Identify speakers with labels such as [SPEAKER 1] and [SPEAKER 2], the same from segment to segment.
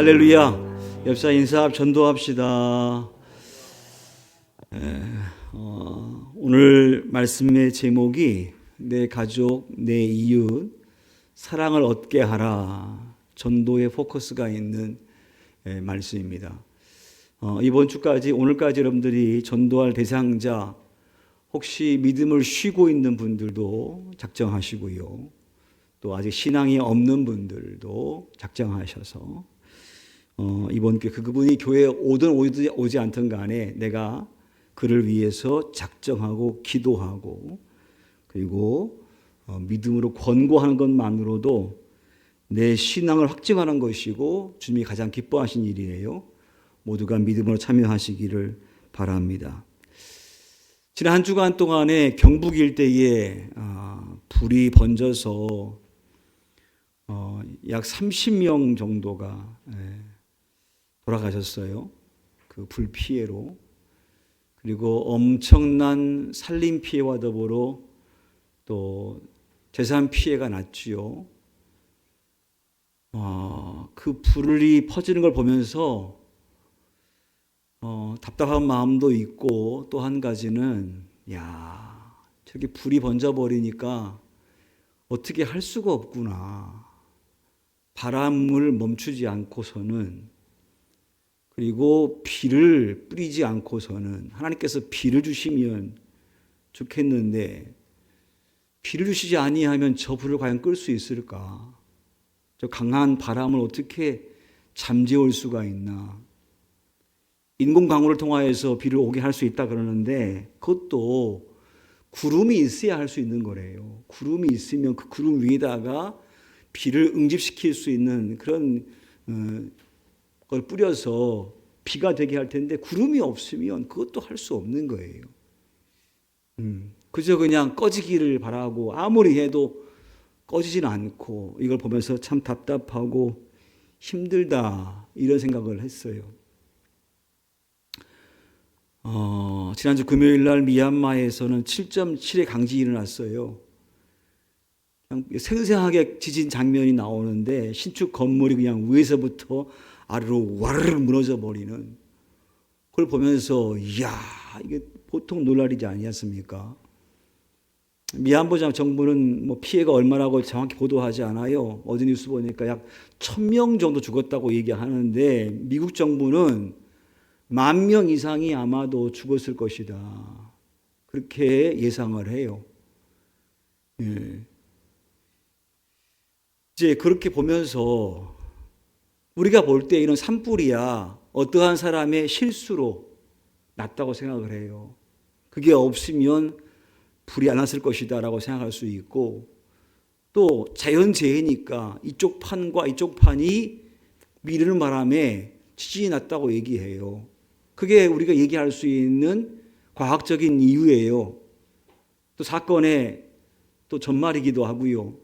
[SPEAKER 1] 할렐루야. 옆사 인사 전도합시다. 오늘 말씀의 제목이 내 가족, 내 이웃, 사랑을 얻게 하라. 전도의 포커스가 있는 말씀입니다. 이번 주까지, 오늘까지 여러분들이 전도할 대상자, 혹시 믿음을 쉬고 있는 분들도 작정하시고요. 또 아직 신앙이 없는 분들도 작정하셔서 이번 교회 그분이 교회에 오든 오지 않든 간에 내가 그를 위해서 작정하고 기도하고 그리고 믿음으로 권고하는 것만으로도 내 신앙을 확증하는 것이고 주님이 가장 기뻐하신 일이에요. 모두가 믿음으로 참여하시기를 바랍니다. 지난 한 주간 동안에 경북 일대에 불이 번져서 약 30명 정도가 돌아가셨어요. 그 불 피해로. 그리고 엄청난 산림 피해와 더불어 또 재산 피해가 났지요. 그 불이 퍼지는 걸 보면서 답답한 마음도 있고 또 한 가지는 저렇게 불이 번져버리니까 어떻게 할 수가 없구나. 바람을 멈추지 않고서는 그리고 비를 뿌리지 않고서는 하나님께서 비를 주시면 좋겠는데 비를 주시지 아니하면 저 불을 과연 끌 수 있을까? 저 강한 바람을 어떻게 잠재울 수가 있나? 인공강우를 통하여서 비를 오게 할 수 있다 그러는데 그것도 구름이 있어야 할 수 있는 거래요. 구름이 있으면 그 구름 위에다가 비를 응집시킬 수 있는 그런 걸 뿌려서 비가 되게 할 텐데 구름이 없으면 그것도 할 수 없는 거예요. 그저 그냥 꺼지기를 바라고 아무리 해도 꺼지진 않고 이걸 보면서 참 답답하고 힘들다 이런 생각을 했어요. 지난주 금요일 날 미얀마에서는 7.7의 강진이 일어났어요. 그냥 생생하게 지진 장면이 나오는데 신축 건물이 그냥 위에서부터 아래로 와르르 무너져 버리는 그걸 보면서 이야 이게 보통 놀랄 일이 아니었습니까? 미얀마 정부는 뭐 피해가 얼마라고 정확히 보도하지 않아요. 어제 뉴스 보니까 약 1,000명 정도 죽었다고 얘기하는데 미국 정부는 10,000명 이상이 아마도 죽었을 것이다. 그렇게 예상을 해요. 이제 그렇게 보면서 우리가 볼 때 이런 산불이야 어떠한 사람의 실수로 났다고 생각을 해요. 그게 없으면 불이 안 났을 것이다 라고 생각할 수 있고 또 자연재해니까 이쪽 판과 이쪽 판이 미루는 바람에 지진이 났다고 얘기해요. 그게 우리가 얘기할 수 있는 과학적인 이유예요. 또 사건의 또 전말이기도 하고요.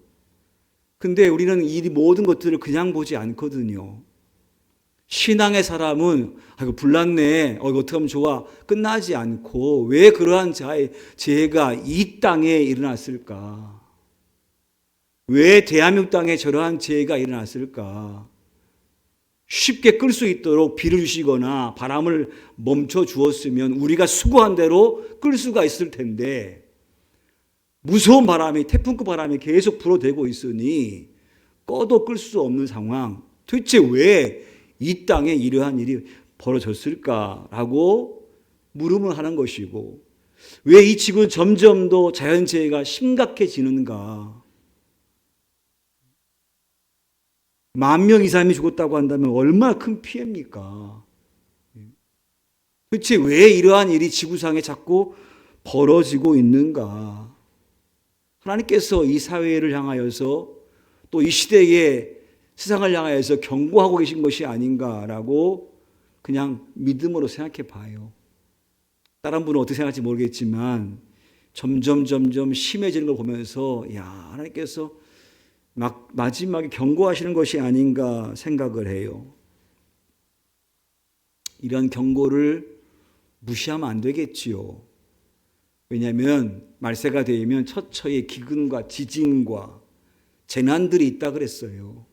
[SPEAKER 1] 근데 우리는 이 모든 것들을 그냥 보지 않거든요. 신앙의 사람은 이거 불났네. 이거 어떻게 하면 좋아. 끝나지 않고 왜 그러한 재해가 이 땅에 일어났을까? 왜 대한민국 땅에 저러한 재해가 일어났을까? 쉽게 끌 수 있도록 비를 주시거나 바람을 멈춰 주었으면 우리가 수고한 대로 끌 수가 있을 텐데 무서운 바람이 태풍급 바람이 계속 불어대고 있으니 꺼도 끌 수 없는 상황. 도대체 왜 이 땅에 이러한 일이 벌어졌을까라고 물음을 하는 것이고 왜 이 지구는 점점 더 자연재해가 심각해지는가. 10,000명 이상이 죽었다고 한다면 얼마나 큰 피해입니까? 도대체 왜 이러한 일이 지구상에 자꾸 벌어지고 있는가. 하나님께서 이 사회를 향하여서 또 이 시대의 세상을 향하여서 경고하고 계신 것이 아닌가라고 그냥 믿음으로 생각해 봐요. 다른 분은 어떻게 생각할지 모르겠지만 점점 심해지는 걸 보면서 하나님께서 마지막에 경고하시는 것이 아닌가 생각을 해요. 이런 경고를 무시하면 안 되겠지요. 왜냐하면 말세가 되면 처처의 기근과 지진과 재난들이 있다 그랬어요.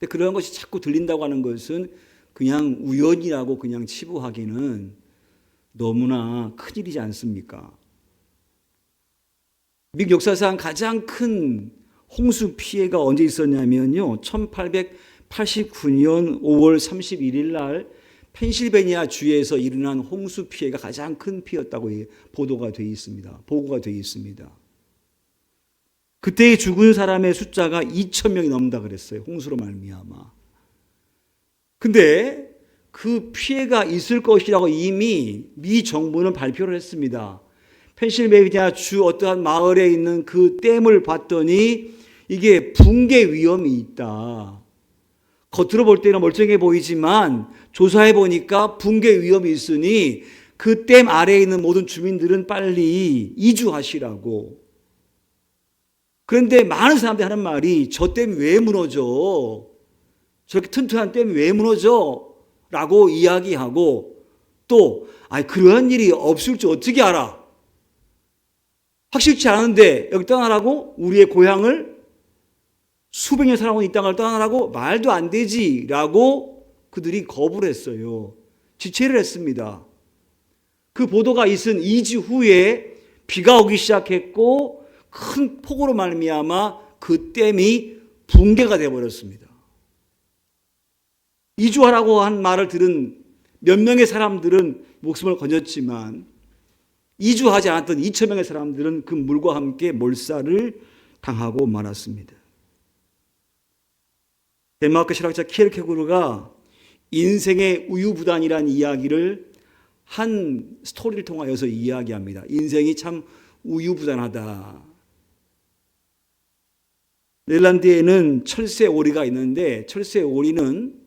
[SPEAKER 1] 근데 그런 것이 자꾸 들린다고 하는 것은 그냥 우연이라고 그냥 치부하기는 너무나 큰일이지 않습니까? 미국 역사상 가장 큰 홍수 피해가 언제 있었냐면요. 1889년 5월 31일 날 펜실베니아 주에서 일어난 홍수 피해가 가장 큰 피해였다고 보고가 되어 있습니다. 그때 죽은 사람의 숫자가 2,000명이 넘는다 그랬어요. 홍수로 말미암아. 근데 그 피해가 있을 것이라고 이미 미 정부는 발표를 했습니다. 펜실베니아 주 어떠한 마을에 있는 그 댐을 봤더니 이게 붕괴 위험이 있다. 겉으로 볼 때는 멀쩡해 보이지만 조사해 보니까 붕괴 위험이 있으니 그 댐 아래에 있는 모든 주민들은 빨리 이주하시라고. 그런데 많은 사람들이 하는 말이 저 댐 왜 무너져? 저렇게 튼튼한 댐 왜 무너져? 라고 이야기하고 또 그러한 일이 없을 줄 어떻게 알아? 확실치 않은데 여기 떠나라고? 우리의 고향을 수백 년 살아온 이 땅을 떠나라고? 말도 안 되지 라고 그들이 거부를 했어요. 지체를 했습니다. 그 보도가 있은 2주 후에 비가 오기 시작했고 큰 폭우로 말미암아 그 댐이 붕괴가 되어버렸습니다. 이주하라고 한 말을 들은 몇 명의 사람들은 목숨을 건졌지만 이주하지 않았던 2,000명의 사람들은 그 물과 함께 몰살을 당하고 말았습니다. 덴마크 철학자 키에르케고르가 인생의 우유부단이라는 이야기를 한 스토리를 통하여서 이야기합니다. 인생이 참 우유부단하다. 네덜란드에는 철새오리가 있는데 철새오리는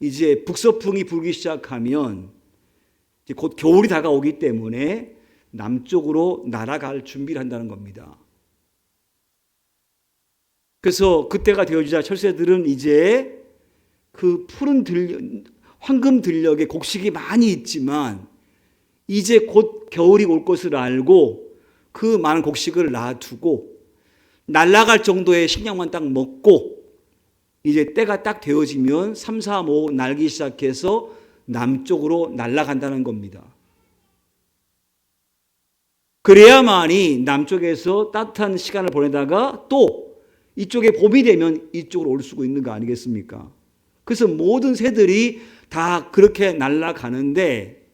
[SPEAKER 1] 이제 북서풍이 불기 시작하면 곧 겨울이 다가오기 때문에 남쪽으로 날아갈 준비를 한다는 겁니다. 그래서 그때가 되어지자 철새들은 이제 그 푸른 황금 들녘에 곡식이 많이 있지만 이제 곧 겨울이 올 것을 알고 그 많은 곡식을 놔두고 날아갈 정도의 식량만 딱 먹고 이제 때가 딱 되어지면 3, 4, 5 날기 시작해서 남쪽으로 날아간다는 겁니다. 그래야만이 남쪽에서 따뜻한 시간을 보내다가 또 이쪽에 봄이 되면 이쪽으로 올 수가 있는 거 아니겠습니까? 그래서 모든 새들이 다 그렇게 날아가는데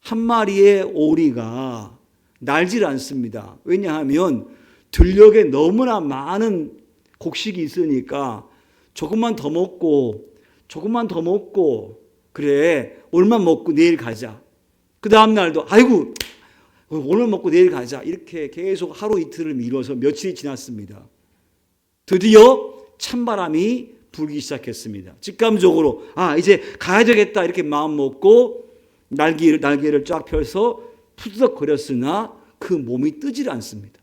[SPEAKER 1] 한 마리의 오리가 날질 않습니다. 왜냐하면 들녘에 너무나 많은 곡식이 있으니까 조금만 더 먹고 그래 오늘만 먹고 내일 가자. 그 다음 날도 오늘 먹고 내일 가자. 이렇게 계속 하루 이틀을 미뤄서 며칠이 지났습니다. 드디어 찬바람이 불기 시작했습니다. 직감적으로 이제 가야 되겠다 이렇게 마음 먹고 날개를 쫙 펴서 푸드덕거렸으나 그 몸이 뜨질 않습니다.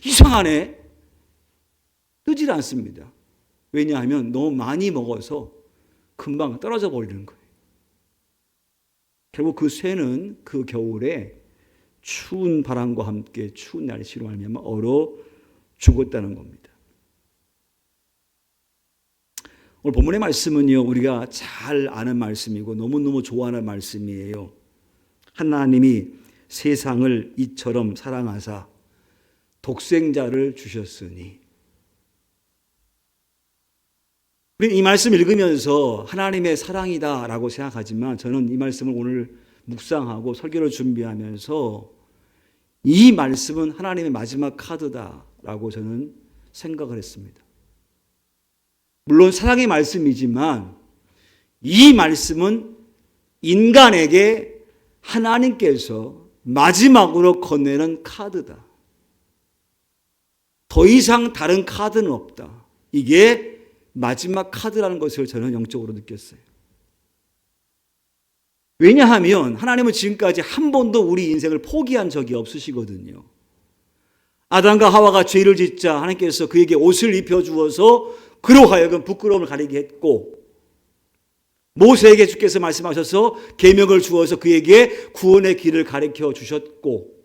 [SPEAKER 1] 이상하네. 뜨질 않습니다. 왜냐하면 너무 많이 먹어서 금방 떨어져 버리는 거예요. 결국 그 새는 그 겨울에 추운 바람과 함께 추운 날씨로 말미암아 얼어 죽었다는 겁니다. 오늘 본문의 말씀은요, 우리가 잘 아는 말씀이고 너무너무 좋아하는 말씀이에요. 하나님이 세상을 이처럼 사랑하사 독생자를 주셨으니. 우리는 이 말씀 읽으면서 하나님의 사랑이다라고 생각하지만 저는 이 말씀을 오늘 묵상하고 설교를 준비하면서 이 말씀은 하나님의 마지막 카드다라고 저는 생각을 했습니다. 물론 사랑의 말씀이지만 이 말씀은 인간에게 하나님께서 마지막으로 건네는 카드다. 더 이상 다른 카드는 없다. 이게 마지막 카드라는 것을 저는 영적으로 느꼈어요. 왜냐하면 하나님은 지금까지 한 번도 우리 인생을 포기한 적이 없으시거든요. 아담과 하와가 죄를 짓자 하나님께서 그에게 옷을 입혀주어서 그로 하여금 부끄러움을 가리게 했고, 모세에게 주께서 말씀하셔서 계명을 주어서 그에게 구원의 길을 가르쳐 주셨고,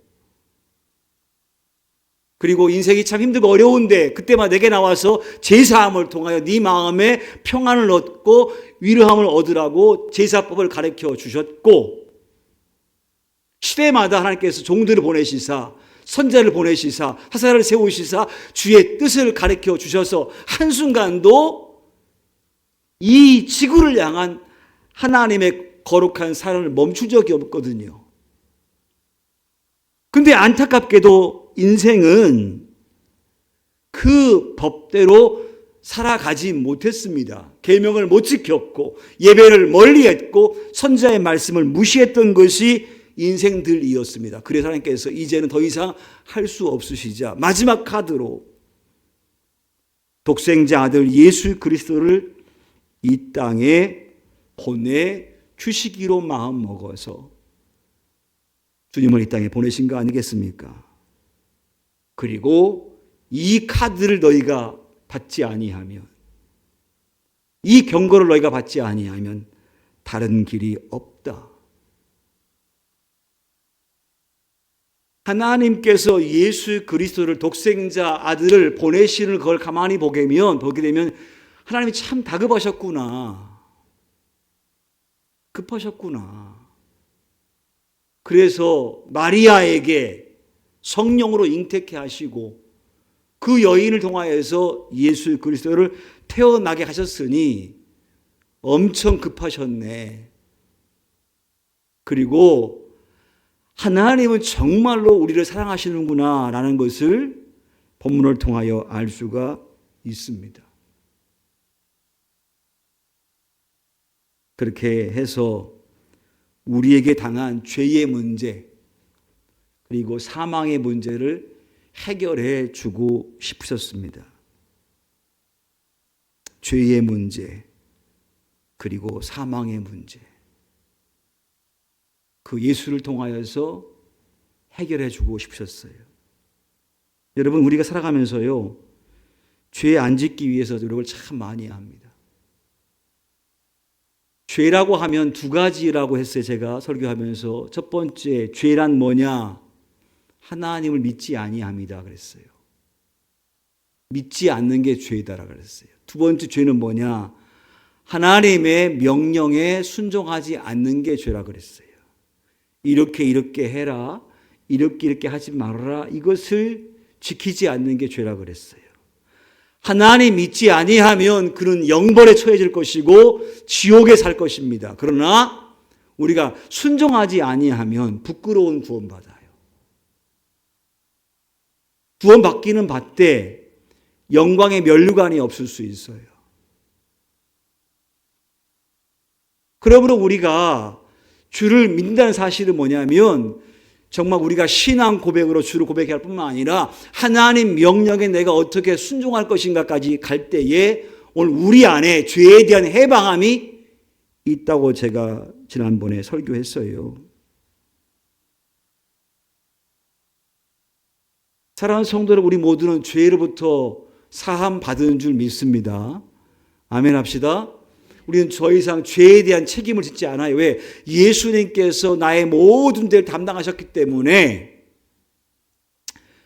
[SPEAKER 1] 그리고 인생이 참 힘들고 어려운데 그때마다 내게 나와서 제사함을 통하여 네 마음에 평안을 얻고 위로함을 얻으라고 제사법을 가르쳐 주셨고, 시대마다 하나님께서 종들을 보내시사 선자를 보내시사 하사를 세우시사 주의 뜻을 가르쳐 주셔서 한순간도 이 지구를 향한 하나님의 거룩한 사랑을 멈춘 적이 없거든요. 근데 안타깝게도 인생은 그 법대로 살아가지 못했습니다. 계명을 못 지켰고 예배를 멀리했고 선지자의 말씀을 무시했던 것이 인생들이었습니다. 그래서 하나님께서 이제는 더 이상 할 수 없으시자 마지막 카드로 독생자 아들 예수 그리스도를 이 땅에 보내주시기로 마음먹어서 주님을 이 땅에 보내신 거 아니겠습니까? 그리고 이 카드를 너희가 받지 아니하면, 이 경고를 너희가 받지 아니하면 다른 길이 없다. 하나님께서 예수 그리스도를 독생자 아들을 보내시는 걸 가만히 보게 되면 하나님이 참 다급하셨구나. 급하셨구나. 그래서 마리아에게 성령으로 잉태케 하시고 그 여인을 통하여서 예수 그리스도를 태어나게 하셨으니 엄청 급하셨네. 그리고 하나님은 정말로 우리를 사랑하시는구나 라는 것을 본문을 통하여 알 수가 있습니다. 그렇게 해서 우리에게 당한 죄의 문제 그리고 사망의 문제를 해결해 주고 싶으셨습니다. 죄의 문제 그리고 사망의 문제, 그 예수를 통하여서 해결해 주고 싶으셨어요. 여러분, 우리가 살아가면서요, 죄 안 짓기 위해서 노력을 참 많이 합니다. 죄라고 하면 두 가지라고 했어요. 제가 설교하면서 첫 번째, 죄란 뭐냐? 하나님을 믿지 아니합니다 그랬어요. 믿지 않는 게 죄다라고 그랬어요. 두 번째 죄는 뭐냐? 하나님의 명령에 순종하지 않는 게 죄라고 그랬어요. 이렇게 해라, 이렇게 하지 말아라, 이것을 지키지 않는 게 죄라고 그랬어요. 하나님 믿지 아니하면 그는 영벌에 처해질 것이고 지옥에 살 것입니다. 그러나 우리가 순종하지 아니하면 부끄러운 구원받아요. 구원받기는 받되 영광의 면류관이 없을 수 있어요. 그러므로 우리가 주를 믿는다는 사실은 뭐냐면 정말 우리가 신앙 고백으로 주를 고백해야 할 뿐만 아니라 하나님 명령에 내가 어떻게 순종할 것인가까지 갈 때에 오늘 우리 안에 죄에 대한 해방함이 있다고 제가 지난번에 설교했어요. 사랑하는 성도들, 우리 모두는 죄로부터 사함 받은 줄 믿습니다. 아멘 합시다. 우리는 더 이상 죄에 대한 책임을 짓지 않아요. 왜? 예수님께서 나의 모든 죄를 담당하셨기 때문에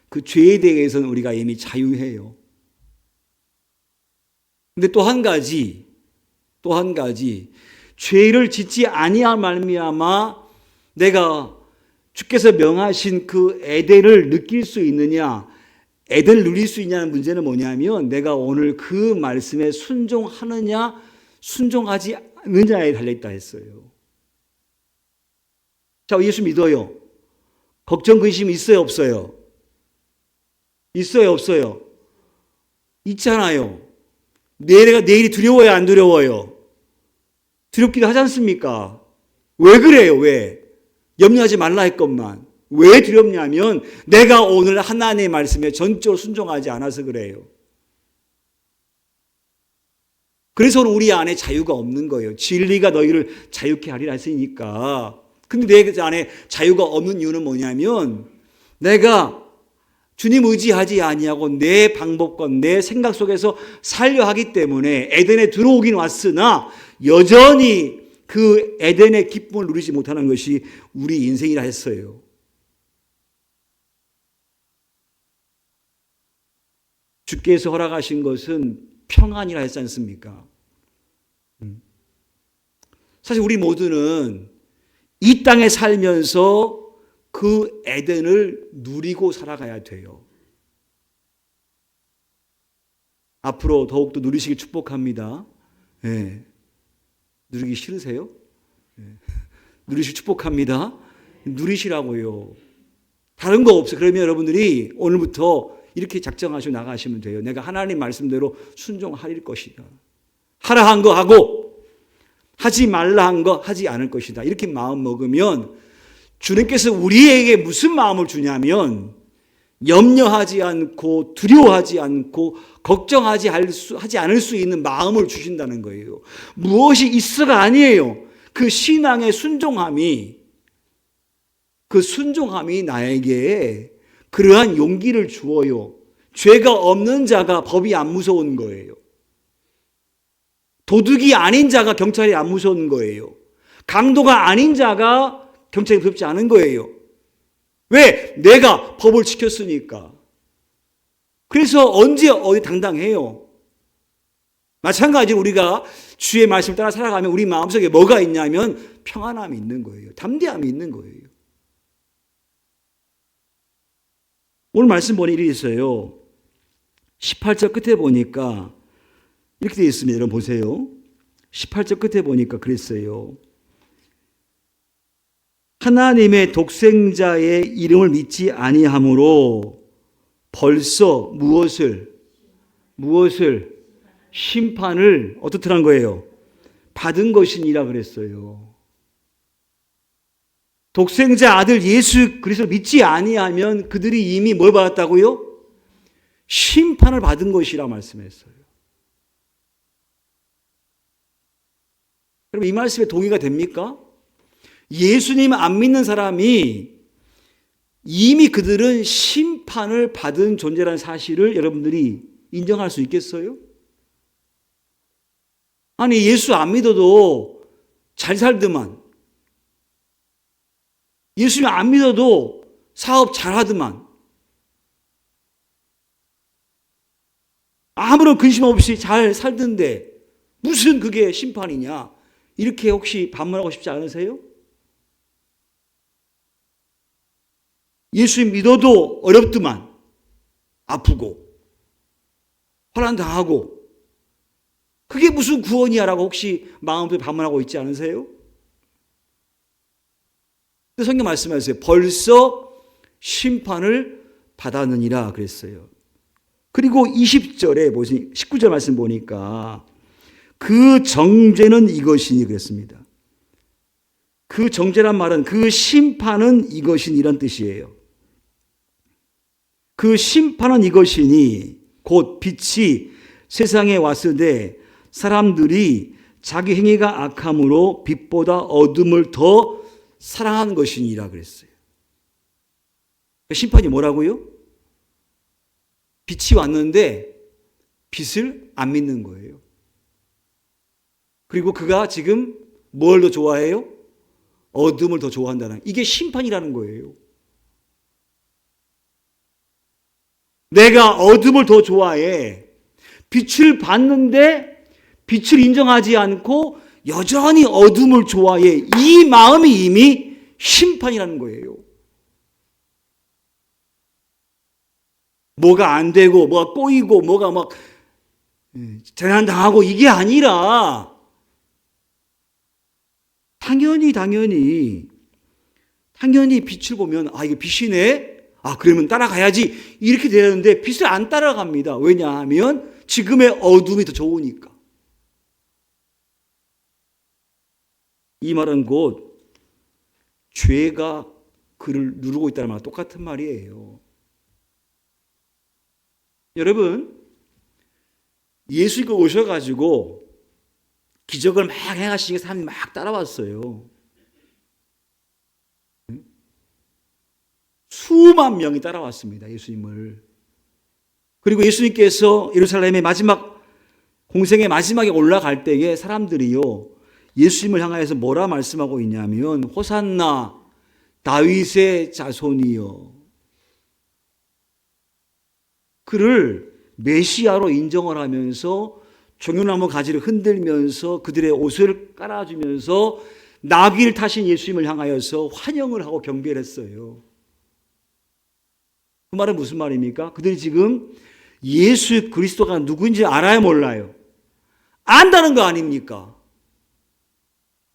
[SPEAKER 1] 그 죄에 대해서는 우리가 이미 자유해요. 근데 또 한 가지, 죄를 짓지 아니할 말미암아 내가 주께서 명하신 그 에덴을 느낄 수 있느냐, 에덴을 누릴 수 있냐는 문제는 뭐냐면 내가 오늘 그 말씀에 순종하느냐 순종하지 않느냐에 달려있다 했어요. 자, 예수 믿어요. 걱정, 근심 있어요, 없어요? 있어요, 없어요? 있잖아요. 내일이 두려워요, 안 두려워요? 두렵기도 하지 않습니까? 왜 그래요, 왜? 염려하지 말라 했건만. 왜 두렵냐면 내가 오늘 하나님의 말씀에 전적으로 순종하지 않아서 그래요. 그래서 우리 안에 자유가 없는 거예요. 진리가 너희를 자유케 하리라 했으니까. 근데 내 안에 자유가 없는 이유는 뭐냐면 내가 주님 의지하지 아니하고 내 방법과 내 생각 속에서 살려 하기 때문에 에덴에 들어오긴 왔으나 여전히 그 에덴의 기쁨을 누리지 못하는 것이 우리 인생이라 했어요. 주께서 허락하신 것은 평안이라 했지 않습니까? 사실 우리 모두는 이 땅에 살면서 그 에덴을 누리고 살아가야 돼요. 앞으로 더욱더 누리시길 축복합니다. 네. 누리기 싫으세요? 네. 누리시길 축복합니다. 누리시라고요. 다른 거 없어요. 그러면 여러분들이 오늘부터 이렇게 작정하시고 나가시면 돼요. 내가 하나님 말씀대로 순종할 것이다. 하라 한 거 하고 하지 말라 한 거 하지 않을 것이다. 이렇게 마음 먹으면 주님께서 우리에게 무슨 마음을 주냐면 염려하지 않고 두려워하지 않고 걱정하지 않을 수 있는 마음을 주신다는 거예요. 무엇이 있어가 아니에요. 그 신앙의 순종함이, 그 순종함이 나에게 그러한 용기를 주어요. 죄가 없는 자가 법이 안 무서운 거예요. 도둑이 아닌 자가 경찰이 안 무서운 거예요. 강도가 아닌 자가 경찰이 무섭지 않은 거예요. 왜? 내가 법을 지켰으니까. 그래서 언제 어디 당당해요. 마찬가지로 우리가 주의 말씀을 따라 살아가면 우리 마음속에 뭐가 있냐면 평안함이 있는 거예요. 담대함이 있는 거예요. 오늘 말씀 보니 이리 있어요. 18절 끝에 보니까 이렇게 되어 있습니다. 여러분 보세요. 18절 끝에 보니까 그랬어요. 하나님의 독생자의 이름을 믿지 아니함으로 벌써 무엇을 심판을 어떻더란 거예요? 받은 것이니라 그랬어요. 독생자 아들 예수 그리스도를 믿지 아니하면 그들이 이미 뭘 받았다고요? 심판을 받은 것이라 말씀했어요. 여러분 이 말씀에 동의가 됩니까? 예수님 안 믿는 사람이 이미 그들은 심판을 받은 존재라는 사실을 여러분들이 인정할 수 있겠어요? 아니 예수 안 믿어도 잘 살더만, 예수님 안 믿어도 사업 잘하더만, 아무런 근심 없이 잘 살던데 무슨 그게 심판이냐, 이렇게 혹시 반문하고 싶지 않으세요? 예수님 믿어도 어렵더만, 아프고 환난 당하고, 그게 무슨 구원이야라고 혹시 마음속에 반문하고 있지 않으세요? 근데 성경 말씀하세요. 벌써 심판을 받았느니라 그랬어요. 그리고 20절에 보시 19절 말씀 보니까 그 정죄는 이것이니 그랬습니다. 그 정죄란 말은 그 심판은 이것이니 이런 뜻이에요. 그 심판은 이것이니 곧 빛이 세상에 왔으되 사람들이 자기 행위가 악함으로 빛보다 어둠을 더 사랑한 것이니라 그랬어요. 심판이 뭐라고요? 빛이 왔는데 빛을 안 믿는 거예요. 그리고 그가 지금 뭘 더 좋아해요? 어둠을 더 좋아한다는, 이게 심판이라는 거예요. 내가 어둠을 더 좋아해. 빛을 봤는데 빛을 인정하지 않고 여전히 어둠을 좋아해. 이 마음이 이미 심판이라는 거예요. 뭐가 안 되고 뭐가 꼬이고 뭐가 막 재난당하고 이게 아니라 당연히 빛을 보면 아 이게 빛이네, 아 그러면 따라가야지 이렇게 되는데 빛을 안 따라갑니다. 왜냐하면 지금의 어둠이 더 좋으니까. 이 말은 곧 죄가 그를 누르고 있다는 말과 똑같은 말이에요. 여러분 예수님께서 오셔가지고 기적을 막 행하시니까 사람이 막 따라왔어요. 수만 명이 따라왔습니다. 예수님을. 그리고 예수님께서 예루살렘의 마지막 공생의 마지막에 올라갈 때에 사람들이요 예수님을 향하여서 뭐라 말씀하고 있냐면 호산나 다윗의 자손이여. 그를 메시아로 인정을 하면서 종려나무 가지를 흔들면서 그들의 옷을 깔아주면서 나귀를 타신 예수님을 향하여서 환영을 하고 경배를 했어요. 그 말은 무슨 말입니까? 그들이 지금 예수 그리스도가 누구인지 알아요, 몰라요? 안다는 거 아닙니까?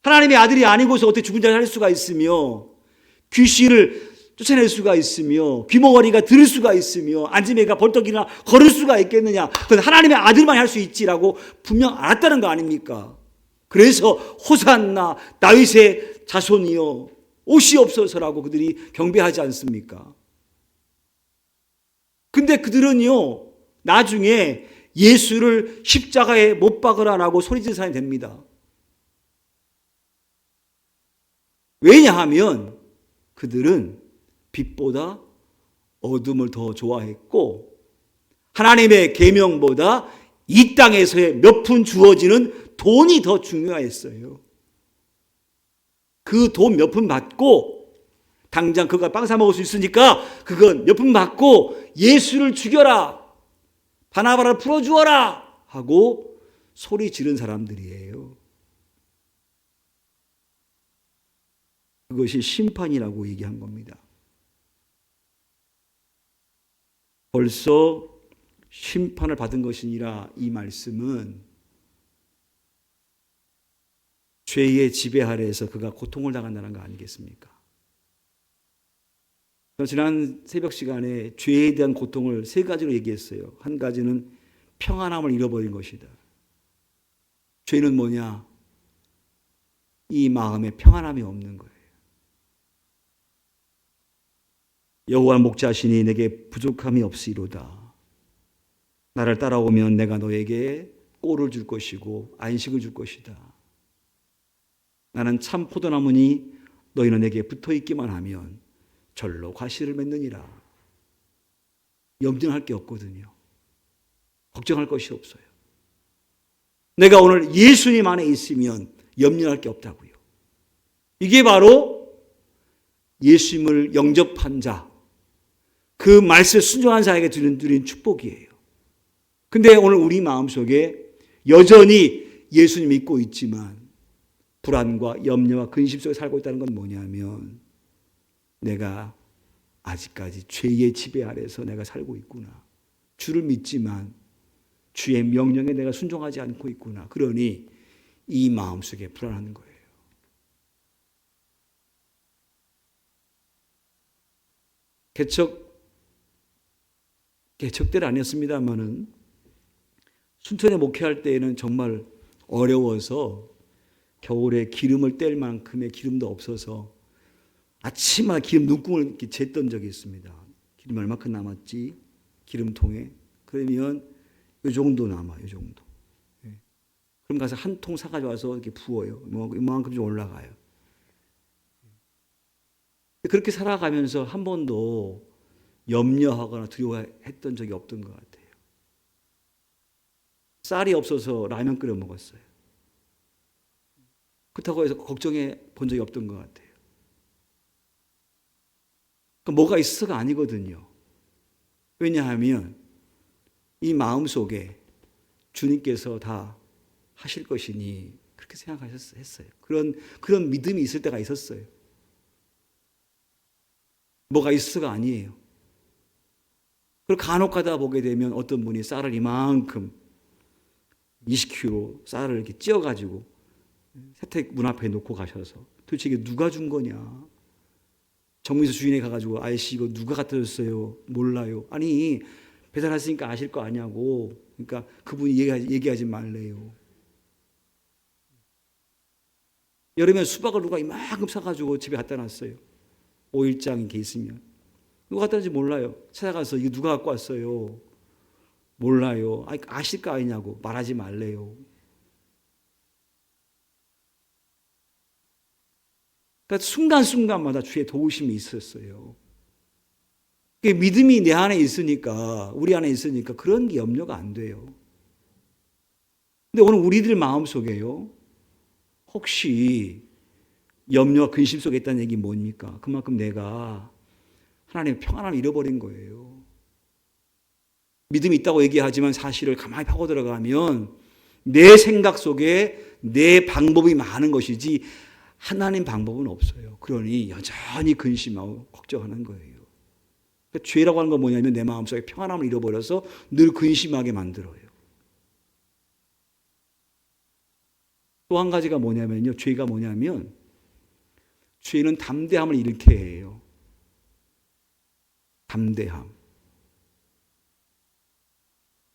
[SPEAKER 1] 하나님의 아들이 아니고서 어떻게 죽은 자를 할 수가 있으며, 귀신을 쫓아낼 수가 있으며, 귀머거리가 들을 수가 있으며, 안지매가 벌떡이나 걸을 수가 있겠느냐? 그건 하나님의 아들만 할 수 있지라고 분명 알았다는 거 아닙니까? 그래서 호산나 다윗의 자손이여 오시옵소서라고 그들이 경배하지 않습니까? 근데 그들은요, 나중에 예수를 십자가에 못 박으라라고 소리지른 사람이 됩니다. 왜냐하면 그들은 빛보다 어둠을 더 좋아했고 하나님의 계명보다 이 땅에서의 몇 푼 주어지는 돈이 더 중요했어요. 그 돈 몇 푼 받고 당장 그가 빵 사 먹을 수 있으니까 그건 몇 푼 받고 예수를 죽여라, 바나바를 풀어주어라 하고 소리 지른 사람들이에요. 그것이 심판이라고 얘기한 겁니다. 벌써 심판을 받은 것이니라 이 말씀은 죄의 지배 아래에서 그가 고통을 당한다는 거 아니겠습니까? 지난 새벽 시간에 죄에 대한 고통을 세 가지로 얘기했어요. 한 가지는 평안함을 잃어버린 것이다. 죄는 뭐냐? 이 마음에 평안함이 없는 거예요. 여호와 목자시니 내게 부족함이 없으리로다. 나를 따라오면 내가 너에게 꼴을 줄 것이고 안식을 줄 것이다. 나는 참 포도나무니 너희는 내게 붙어있기만 하면 절로 과실을 맺느니라. 염려할 게 없거든요. 걱정할 것이 없어요. 내가 오늘 예수님 안에 있으면 염려할 게 없다고요. 이게 바로 예수님을 영접한 자, 그 말씀에 순종한 자에게 드린 축복이에요. 근데 오늘 우리 마음속에 여전히 예수님 믿고 있지만 불안과 염려와 근심 속에 살고 있다는 건 뭐냐면 내가 아직까지 죄의 지배 아래서 내가 살고 있구나. 주를 믿지만 주의 명령에 내가 순종하지 않고 있구나. 그러니 이 마음속에 불안한 거예요. 개척들 아니었습니다만은 순천에 목회할 때에는 정말 어려워서 겨울에 기름을 뗄 만큼의 기름도 없어서 아침마다 기름 눈금을 이렇게 쟀던 적이 있습니다. 기름 얼마큼 남았지? 기름통에. 그러면 이 정도 남아요. 이 정도. 그럼 가서 한 통 사가지고 와서 이렇게 부어요. 이만큼 좀 올라가요. 그렇게 살아가면서 한 번도 염려하거나 두려워했던 적이 없던 것 같아요. 쌀이 없어서 라면 끓여 먹었어요. 그렇다고 해서 걱정해 본 적이 없던 것 같아요. 뭐가 있어서가 아니거든요. 왜냐하면 이 마음속에 주님께서 다 하실 것이니 그렇게 생각하셨어요. 그런 믿음이 있을 때가 있었어요. 뭐가 있어서가 아니에요. 그리고 간혹 가다 보게 되면 어떤 분이 쌀을 이만큼 20kg 쌀을 이렇게 찧어가지고 세택 문 앞에 놓고 가셔서 도대체 이게 누가 준 거냐? 정미소 주인에 가가지고 아저씨 이거 누가 갖다 줬어요? 몰라요. 아니 배달했으니까 아실 거 아냐고. 그러니까 그분이 얘기하지 말래요. 여름에 수박을 누가 이만큼 사가지고 집에 갖다 놨어요. 5일장 이렇게 있으면. 누가 갖다 놨는지 몰라요. 찾아가서 이거 누가 갖고 왔어요? 몰라요. 아실 거 아니냐고. 말하지 말래요. 그러니까 순간순간마다 주의 도우심이 있었어요. 믿음이 내 안에 있으니까, 우리 안에 있으니까 그런 게 염려가 안 돼요. 근데 오늘 우리들 마음속에요, 혹시 염려와 근심 속에 있다는 얘기 뭡니까? 그만큼 내가 하나님의 평안함을 잃어버린 거예요. 믿음이 있다고 얘기하지만 사실을 가만히 파고 들어가면 내 생각 속에 내 방법이 많은 것이지 하나님 방법은 없어요. 그러니 여전히 근심하고 걱정하는 거예요. 그러니까 죄라고 하는 건 뭐냐면 내 마음속에 평안함을 잃어버려서 늘 근심하게 만들어요. 또 한 가지가 뭐냐면요. 죄가 뭐냐면 죄는 담대함을 잃게 해요. 담대함.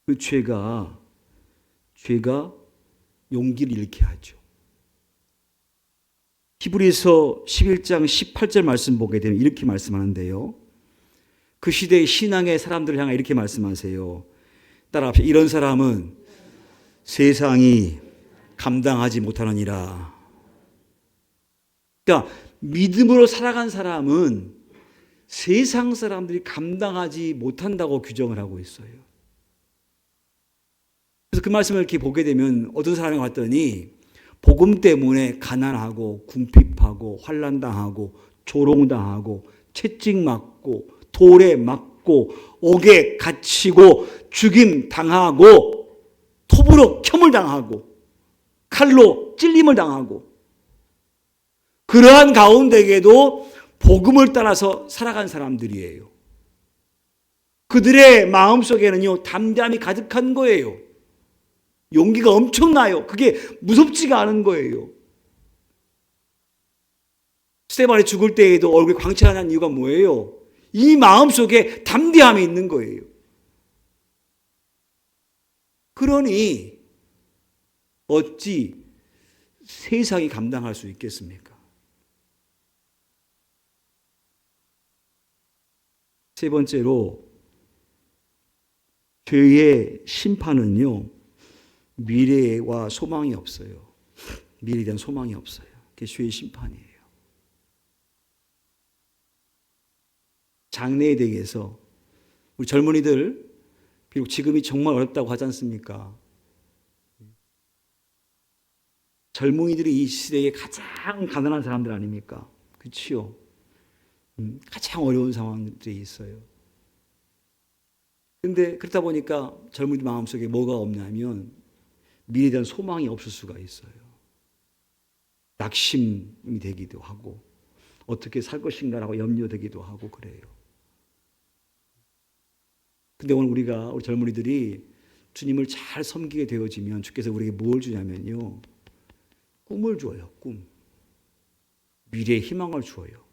[SPEAKER 1] 그 죄가 용기를 잃게 하죠. 히브리서 11장 18절 말씀 보게 되면 이렇게 말씀하는데요. 그 시대의 신앙의 사람들을 향해 이렇게 말씀하세요. 따라합시다. 이런 사람은 세상이 감당하지 못하느니라. 그러니까 믿음으로 살아간 사람은 세상 사람들이 감당하지 못한다고 규정을 하고 있어요. 그래서 그 말씀을 이렇게 보게 되면 어떤 사람이 왔더니 복음 때문에 가난하고 궁핍하고 환난당하고 조롱당하고 채찍맞고 돌에 맞고 옥에 갇히고 죽임당하고 톱으로 켬을 당하고 칼로 찔림을 당하고 그러한 가운데에도 복음을 따라서 살아간 사람들이에요. 그들의 마음속에는요 담대함이 가득한 거예요. 용기가 엄청나요. 그게 무섭지가 않은 거예요. 스데반이 죽을 때에도 얼굴이 광채가 이유가 뭐예요? 이 마음속에 담대함이 있는 거예요. 그러니 어찌 세상이 감당할 수 있겠습니까? 세 번째로 죄의 심판은요 미래와 소망이 없어요. 미래에 대한 소망이 없어요. 그게 죄의 심판이에요. 장래에 대해서 우리 젊은이들 비록 지금이 정말 어렵다고 하지 않습니까? 젊은이들이 이 시대에 가장 가난한 사람들 아닙니까? 그렇지요. 가장 어려운 상황들이 있어요. 그런데 그렇다 보니까 젊은이들 마음속에 뭐가 없냐면 미래에 대한 소망이 없을 수가 있어요. 낙심이 되기도 하고 어떻게 살 것인가라고 염려되기도 하고 그래요. 근데 오늘 우리 젊은이들이 주님을 잘 섬기게 되어지면 주께서 우리에게 뭘 주냐면요. 꿈을 줘요. 꿈. 미래의 희망을 주어요.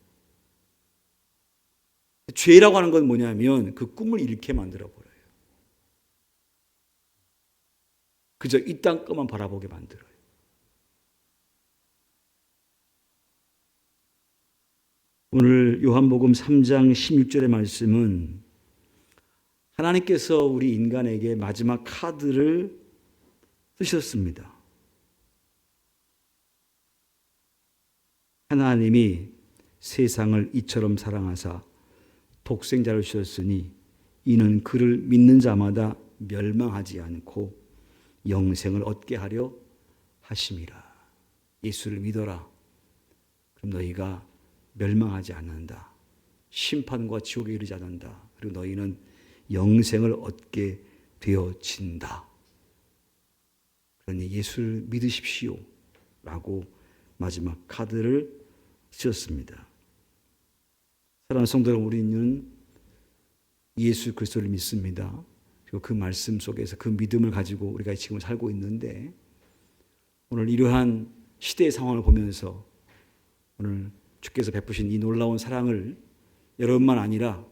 [SPEAKER 1] 죄라고 하는 건 뭐냐면 그 꿈을 잃게 만들어버려요. 그저 이 땅 것만 바라보게 만들어요. 오늘 요한복음 3장 16절의 말씀은 하나님께서 우리 인간에게 마지막 카드를 쓰셨습니다. 하나님이 세상을 이처럼 사랑하사 독생자를 주셨으니 이는 그를 믿는 자마다 멸망하지 않고 영생을 얻게 하려 하심이라. 예수를 믿어라. 그럼 너희가 멸망하지 않는다. 심판과 지옥에 이르지 않는다. 그리고 너희는 영생을 얻게 되어진다. 그러니 예수를 믿으십시오. 라고 마지막 카드를 쓰셨습니다. 사랑하는 성도 여러분, 우리는 예수 그리스도를 믿습니다. 그리고 그 말씀 속에서 그 믿음을 가지고 우리가 지금 살고 있는데 오늘 이러한 시대의 상황을 보면서 오늘 주께서 베푸신 이 놀라운 사랑을 여러분만 아니라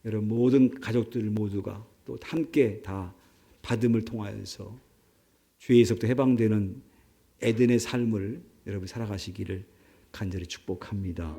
[SPEAKER 1] 여러분 모든 가족들 모두가 또 함께 다 받음을 통하여서 죄에서부터 해방되는 에덴의 삶을 여러분 살아가시기를 간절히 축복합니다.